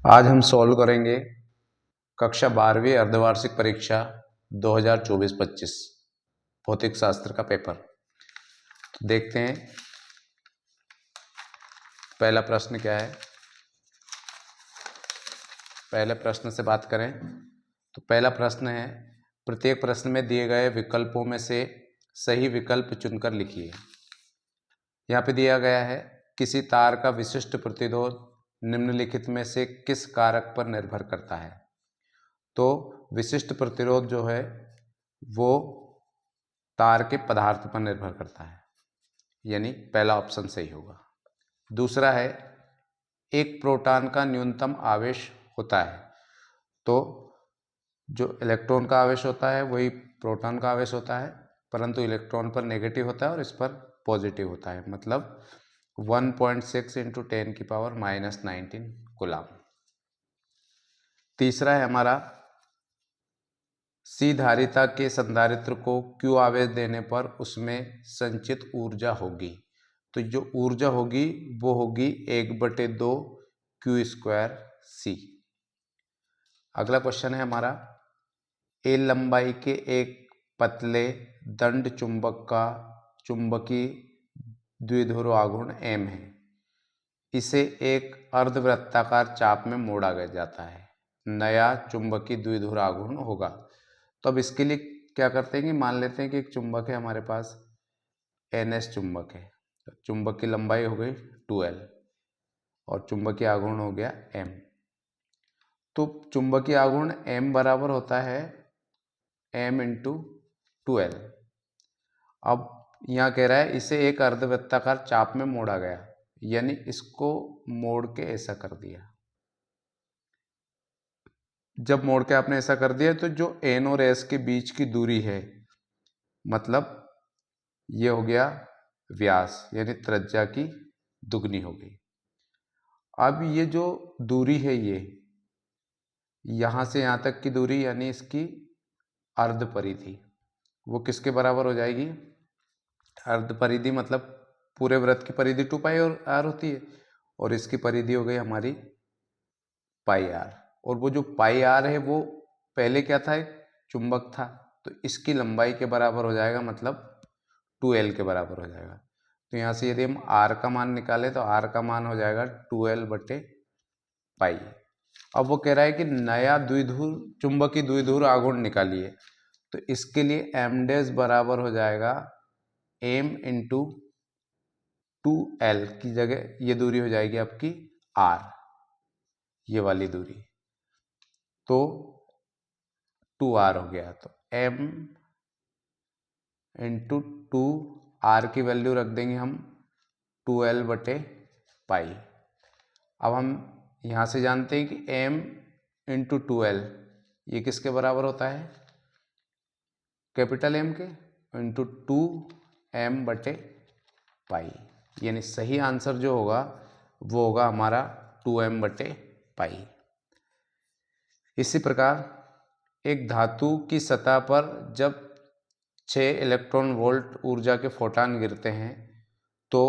आज हम सॉल्व करेंगे कक्षा 12वीं अर्धवार्षिक परीक्षा 2024-25 भौतिक शास्त्र का पेपर। तो देखते हैं पहला प्रश्न क्या है। पहले प्रश्न से बात करें तो पहला प्रश्न है, प्रत्येक प्रश्न में दिए गए विकल्पों में से सही विकल्प चुनकर लिखिए। यहाँ पे दिया गया है, किसी तार का विशिष्ट प्रतिरोध निम्नलिखित में से किस कारक पर निर्भर करता है। तो विशिष्ट प्रतिरोध जो है वो तार के पदार्थ पर निर्भर करता है, यानी पहला ऑप्शन सही होगा। दूसरा है, एक प्रोटॉन का न्यूनतम आवेश होता है। तो जो इलेक्ट्रॉन का आवेश होता है वही प्रोटॉन का आवेश होता है, परंतु इलेक्ट्रॉन पर नेगेटिव होता है और इस पर पॉजिटिव होता है, मतलब 1.6 × 10⁻⁻19 कूलम। तीसरा है हमारा, सी धारिता के संधारित्र को Q आवेश देने पर उसमें संचित ऊर्जा होगी। तो जो ऊर्जा होगी वो होगी 1/2 Q² C। अगला क्वेश्चन है हमारा, L लंबाई के एक पतले दंड चुंबक का चुंबकीय द्विध्रुव आघूर्ण M है। इसे एक अर्धवृत्ताकार चाप में मोड़ा जाता है। नया चुंबकीय द्विध्रुव आघूर्ण होगा। तो अब इसके लिए क्या करते हैं कि मान लेते हैं कि एक चुंबक है हमारे पास, NS चुंबक है। तो चुंबक की लंबाई हो गई 2L और चुंबकीय आघूर्ण हो गया M। तो चुंबकीय आघूर्ण M बराबर होता है M × 2L। अब यहाँ कह रहा है इसे एक अर्धवृत्ताकार चाप में मोड़ा गया, यानी इसको मोड़ के ऐसा कर दिया। जब मोड़ के आपने ऐसा कर दिया तो जो N और S के बीच की दूरी है, मतलब ये हो गया व्यास, यानी त्रिज्या की दुगनी हो गई। अब ये जो दूरी है, ये यहाँ से यहाँ तक की दूरी, यानी इसकी अर्ध परिधि, वो किसके बराबर हो जाएगी? अर्ध परिधि मतलब पूरे वृत्त की परिधि 2πr होती है, और इसकी परिधि हो गई हमारी πr। और वो जो πr है वो पहले क्या था? एक चुंबक था, तो इसकी लंबाई के बराबर हो जाएगा, मतलब 2L के बराबर हो जाएगा। तो यहाँ से यदि हम r का मान निकालें तो r का मान हो जाएगा 2L/π। अब वो कह रहा है कि नया द्विध्रुव चुंबकीय द्विध्रुव आघूर्ण निकालिए। तो इसके लिए m' बराबर हो जाएगा M × 2L की जगह ये दूरी हो जाएगी आपकी r, ये वाली दूरी, तो 2r हो गया। तो M × 2r की वैल्यू रख देंगे हम 2L/π। अब हम यहाँ से जानते हैं कि M × 2L ये किसके बराबर होता है? कैपिटल M के × 2m/π, यानी सही आंसर जो होगा वो होगा हमारा 2m/π। इसी प्रकार एक धातु की सतह पर जब 6 इलेक्ट्रॉन वोल्ट ऊर्जा के फोटॉन गिरते हैं तो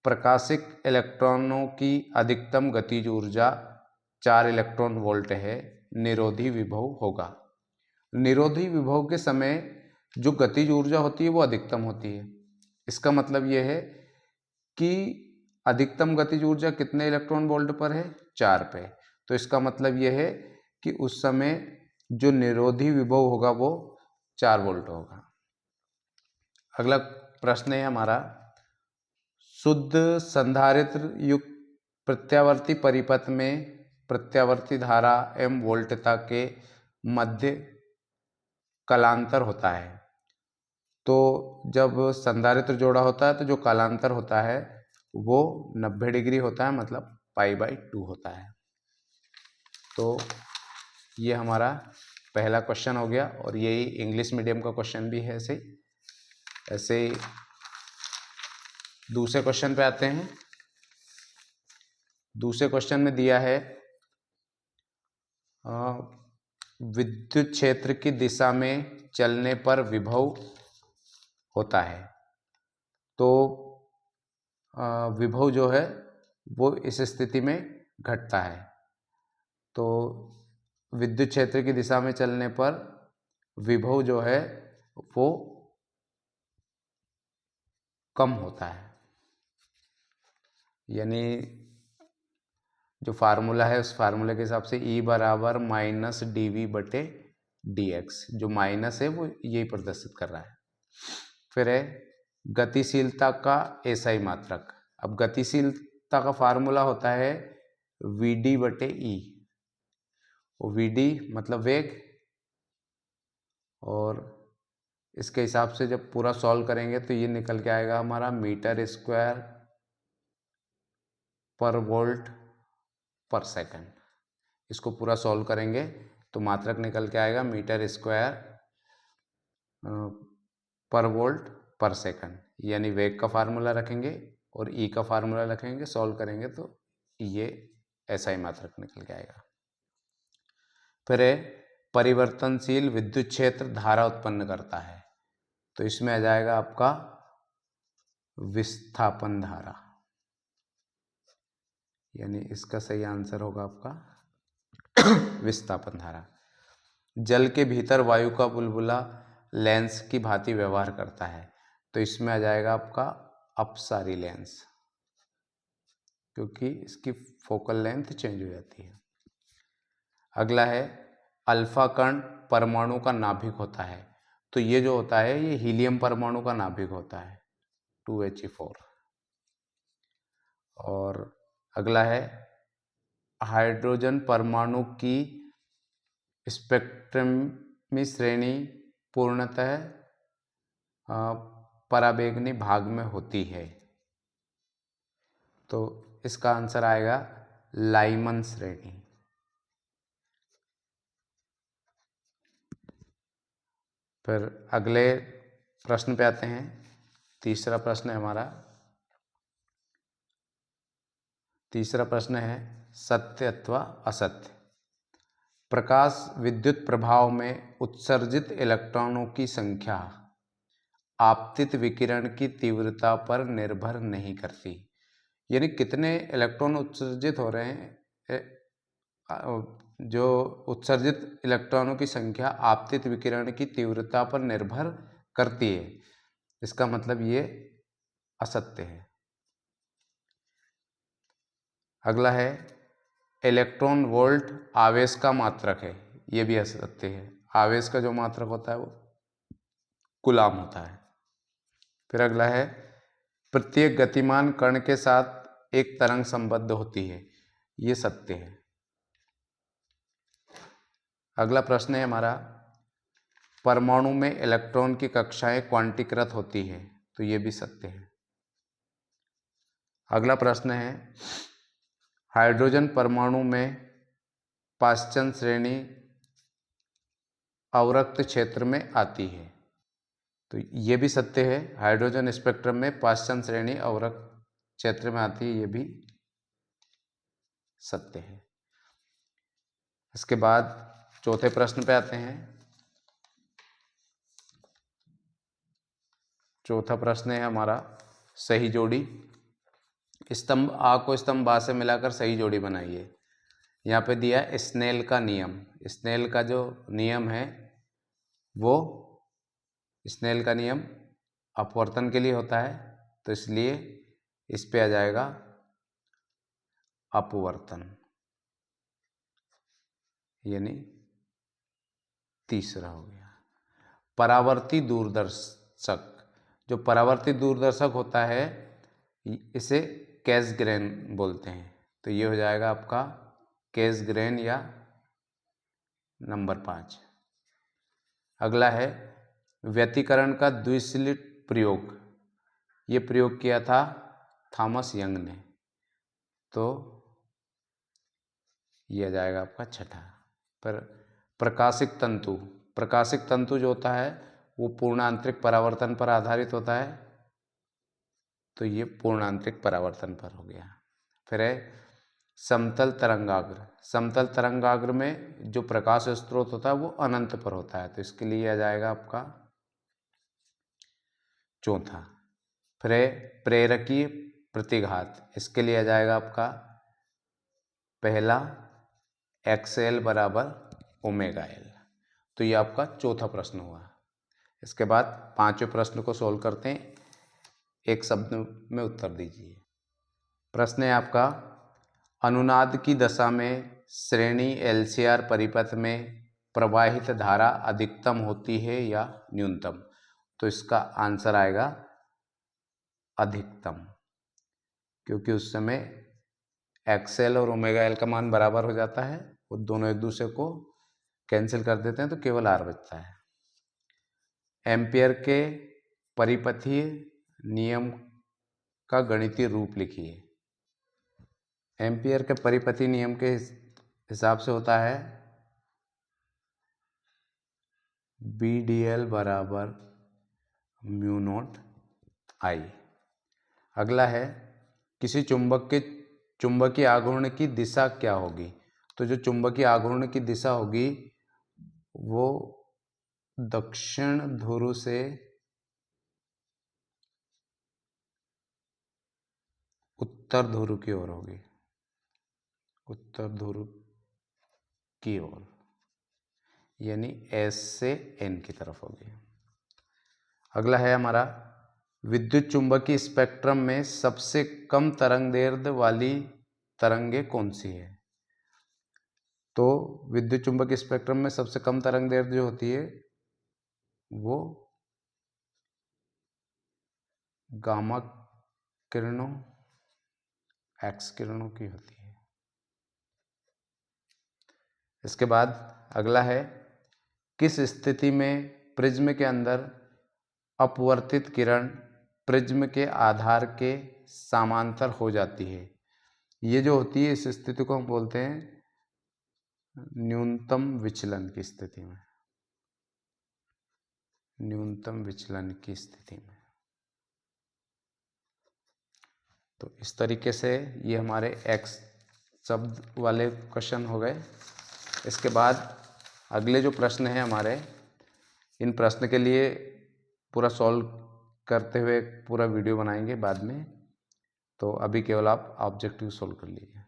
प्रकाशिक इलेक्ट्रॉनों की अधिकतम गतिज ऊर्जा 4 इलेक्ट्रॉन वोल्ट है, निरोधी विभव होगा। निरोधी विभव के समय जो गतिज ऊर्जा होती है वो अधिकतम होती है। इसका मतलब यह है कि अधिकतम गतिज ऊर्जा कितने इलेक्ट्रॉन वोल्ट पर है? 4 पे। तो इसका मतलब यह है कि उस समय जो निरोधी विभव होगा वो 4 वोल्ट होगा। अगला प्रश्न है हमारा, शुद्ध संधारित्र युक्त प्रत्यावर्ती परिपथ में प्रत्यावर्ती धारा m वोल्टता के मध्य कालांतर होता है। तो जब संधारित्र जोड़ा होता है तो जो कालांतर होता है वो 90 डिग्री होता है, मतलब π/2 होता है। तो ये हमारा पहला क्वेश्चन हो गया, और यही इंग्लिश मीडियम का क्वेश्चन भी है। ऐसे दूसरे क्वेश्चन पे आते हैं। दूसरे क्वेश्चन में दिया है, विद्युत क्षेत्र की दिशा में चलने पर विभव होता है। तो विभव जो है वो इस स्थिति में घटता है। तो विद्युत क्षेत्र की दिशा में चलने पर विभव जो है वो कम होता है, यानी जो फार्मूला है उस फार्मूले के हिसाब से E बराबर माइनस dV/dx, जो माइनस है वो यही प्रदर्शित कर रहा है। फिर है गतिशीलता का एसआई मात्रक। अब गतिशीलता का फार्मूला होता है Vd/E, Vd मतलब वेग, और इसके हिसाब से जब पूरा सॉल्व करेंगे तो ये निकल के आएगा हमारा मीटर स्क्वायर पर वोल्ट पर सेकंड। इसको पूरा सॉल्व करेंगे तो मात्रक निकल के आएगा मीटर स्क्वायर पर वोल्ट पर सेकंड, यानी वेग का फार्मूला रखेंगे और ई का फार्मूला रखेंगे, सॉल्व करेंगे तो ये ऐसा ही मात्रक निकल के आएगा। फिर परिवर्तनशील विद्युत क्षेत्र धारा उत्पन्न करता है, तो इसमें आ जाएगा आपका विस्थापन धारा, यानी इसका सही आंसर होगा आपका विस्थापन धारा। जल के भीतर वायु का बुलबुला लेंस की भांति व्यवहार करता है, तो इसमें आ जाएगा आपका अपसारी लेंस, क्योंकि इसकी फोकल लेंथ चेंज हो जाती है। अगला है अल्फा कण परमाणु का नाभिक होता है, तो ये जो होता है ये हीलियम परमाणु का नाभिक होता है 2He4। और अगला है हाइड्रोजन परमाणु की स्पेक्ट्रमी श्रेणी पूर्णतः पराबैंगनी भाग में होती है, तो इसका आंसर आएगा लाइमन श्रेणी। फिर अगले प्रश्न पे आते हैं। तीसरा प्रश्न है हमारा, तीसरा प्रश्न है सत्य अथवा असत्य। प्रकाश विद्युत प्रभाव में उत्सर्जित इलेक्ट्रॉनों की संख्या आपतित विकिरण की तीव्रता पर निर्भर नहीं करती, यानी कितने इलेक्ट्रॉन उत्सर्जित हो रहे हैं, जो उत्सर्जित इलेक्ट्रॉनों की संख्या आपतित विकिरण की तीव्रता पर निर्भर करती है, इसका मतलब ये असत्य है। अगला है इलेक्ट्रॉन वोल्ट आवेश का मात्रक है, ये भी असत्य है। आवेश का जो मात्रक होता है वो कूलाम होता है। फिर अगला है प्रत्येक गतिमान कण के साथ एक तरंग संबद्ध होती है, ये सत्य है। अगला प्रश्न है हमारा परमाणु में इलेक्ट्रॉन की कक्षाएं क्वांटीकृत होती है, तो ये भी सत्य है। अगला प्रश्न है हाइड्रोजन परमाणु में पाश्चन श्रेणी अवरक्त क्षेत्र में आती है, तो ये भी सत्य है। हाइड्रोजन स्पेक्ट्रम में पाश्चन श्रेणी अवरक्त क्षेत्र में आती है, ये भी सत्य है। इसके बाद चौथे प्रश्न पे आते हैं। चौथा प्रश्न है हमारा सही जोड़ी। स्तंभ आ को स्तंभ बा से मिलाकर सही जोड़ी बनाइए। यहाँ पे दिया स्नेल का नियम। स्नेल का जो नियम है वो स्नेल का नियम अपवर्तन के लिए होता है, तो इसलिए इस पे आ जाएगा अपवर्तन, यानी तीसरा हो गया। परावर्ती दूरदर्शक, जो परावर्ती दूरदर्शक होता है इसे कैसग्रेन बोलते हैं, तो ये हो जाएगा आपका कैसग्रेन या नंबर 5। अगला है व्यतिकरण का द्विस्लिट प्रयोग। ये प्रयोग किया था थॉमस यंग ने, तो ये आ जाएगा आपका छठा। पर प्रकाशिक तंतु, प्रकाशिक तंतु जो होता है वो पूर्णांतरिक परावर्तन पर आधारित होता है, तो ये पूर्णांतरिक परावर्तन पर हो गया। फिर है समतल तरंगाग्र। समतल तरंगाग्र में जो प्रकाश स्रोत होता है वो अनंत पर होता है, तो इसके लिए आ जाएगा आपका चौथा। फिर है प्रेरकीय प्रतिघात, इसके लिए आ जाएगा आपका पहला XL बराबर ओमेगा एल। तो ये आपका चौथा प्रश्न हुआ। इसके बाद पांचवें प्रश्न को सोल्व करते हैं। एक शब्द में उत्तर दीजिए। प्रश्न है आपका, अनुनाद की दशा में श्रेणी LCR परिपथ में प्रवाहित धारा अधिकतम होती है या न्यूनतम? तो इसका आंसर आएगा अधिकतम, क्योंकि उस समय XL और ओमेगा एल का मान बराबर हो जाता है, वो दोनों एक दूसरे को कैंसिल कर देते हैं तो केवल R बचता है। एम्पियर के परिपथीय नियम का गणितीय रूप लिखिए। एम्पियर के परिपथीय नियम के हिसाब से होता है BdL बराबर म्यू नॉट I। अगला है, किसी चुंबक के चुंबकीय आघूर्ण की दिशा क्या होगी? तो जो चुंबकीय आघूर्ण की दिशा होगी वो दक्षिण ध्रुव से उत्तर ध्रुव की ओर होगी, उत्तर ध्रुव की ओर, यानी S से N की तरफ होगी। अगला है हमारा, विद्युत चुंबकीय स्पेक्ट्रम में सबसे कम तरंगदैर्ध्य वाली तरंगे कौन सी है? तो विद्युत चुंबकीय स्पेक्ट्रम में सबसे कम तरंगदैर्ध्य जो होती है वो गामा किरणों, एक्स किरणों की होती है। इसके बाद अगला है, किस स्थिति में प्रिज्म के अंदर अपवर्तित किरण प्रिज्म के आधार के समांतर हो जाती है? ये जो होती है इस स्थिति को हम बोलते हैं न्यूनतम विचलन की स्थिति में, न्यूनतम विचलन की स्थिति में। तो इस तरीके से ये हमारे एक्स शब्द वाले क्वेश्चन हो गए। इसके बाद अगले जो प्रश्न हैं हमारे, इन प्रश्न के लिए पूरा सॉल्व करते हुए पूरा वीडियो बनाएंगे बाद में, तो अभी केवल आप ऑब्जेक्टिव सोल्व कर लीजिए।